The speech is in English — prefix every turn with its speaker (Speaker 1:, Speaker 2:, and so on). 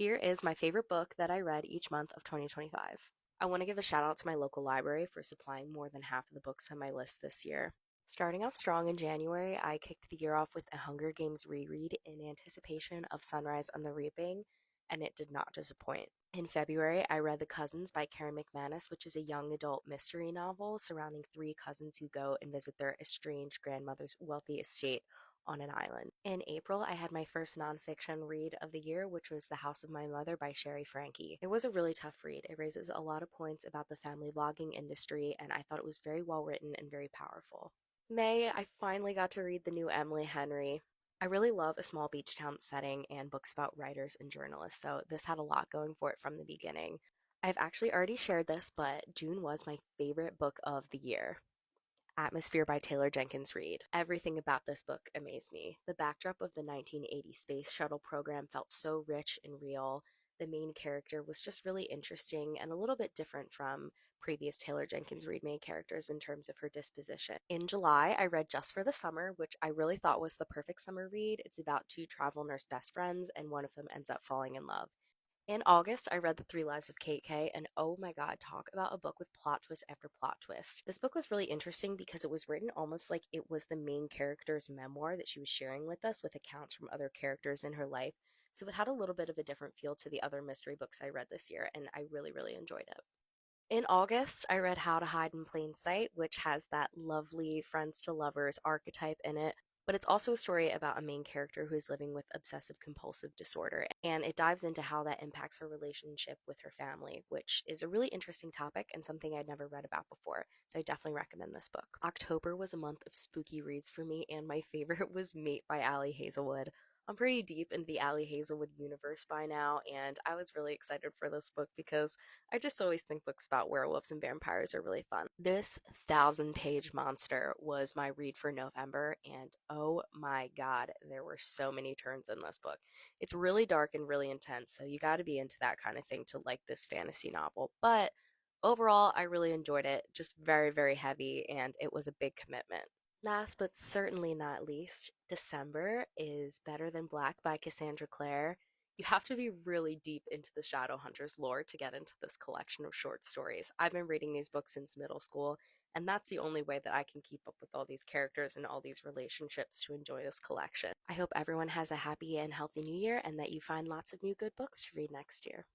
Speaker 1: Here is my favorite book that I read each month of 2025. I want to give a shout out to my local library for supplying more than half of the books on my list this year. Starting off strong in January, I kicked the year off with a Hunger Games reread in anticipation of Sunrise on the Reaping, and it did not disappoint. In February, I read The Cousins by Karen McManus, which is a young adult mystery novel surrounding three cousins who go and visit their estranged grandmother's wealthy estate on an island. In April, I had my first nonfiction read of the year, which was The House of My Mother by Sherry Frankie. It was a really tough read. It raises a lot of points about the family vlogging industry, and I thought it was very well written and very powerful. May, I finally got to read the new Emily Henry. I really love a small beach town setting and books about writers and journalists, so this had a lot going for it from the beginning. I've actually already shared this, but June was my favorite book of the year. Atmosphere by Taylor Jenkins Reid. Everything about this book amazed me. The backdrop of the 1980 space shuttle program felt so rich and real. The main character was just really interesting and a little bit different from previous Taylor Jenkins Reid main characters in terms of her disposition. In July, I read Just for the Summer, which I really thought was the perfect summer read. It's about two travel nurse best friends, and one of them ends up falling in love. In August, I read The Three Lives of Kate Kay, and oh my god, talk about a book with plot twist after plot twist. This book was really interesting because it was written almost like it was the main character's memoir that she was sharing with us, with accounts from other characters in her life. So it had a little bit of a different feel to the other mystery books I read this year, and I really, really enjoyed it. In August, I read How to Hide in Plain Sight, which has that lovely friends to lovers archetype in it. But it's also a story about a main character who is living with obsessive compulsive disorder, and it dives into how that impacts her relationship with her family, which is a really interesting topic and something I'd never read about before. So I definitely recommend this book. October was a month of spooky reads for me, and my favorite was Mate by Ali Hazelwood. I'm pretty deep into the Ali Hazelwood universe by now, and I was really excited for this book because I just always think books about werewolves and vampires are really fun. This 1,000-page monster was my read for November, and oh my god, there were so many turns in this book. It's really dark and really intense, so you gotta be into that kind of thing to like this fantasy novel. But overall, I really enjoyed it. Just very, very heavy, and it was a big commitment. Last but certainly not least, December is Better Than Black by Cassandra Clare. You have to be really deep into the Shadowhunters lore to get into this collection of short stories. I've been reading these books since middle school, and that's the only way that I can keep up with all these characters and all these relationships to enjoy this collection. I hope everyone has a happy and healthy new year and that you find lots of new good books to read next year.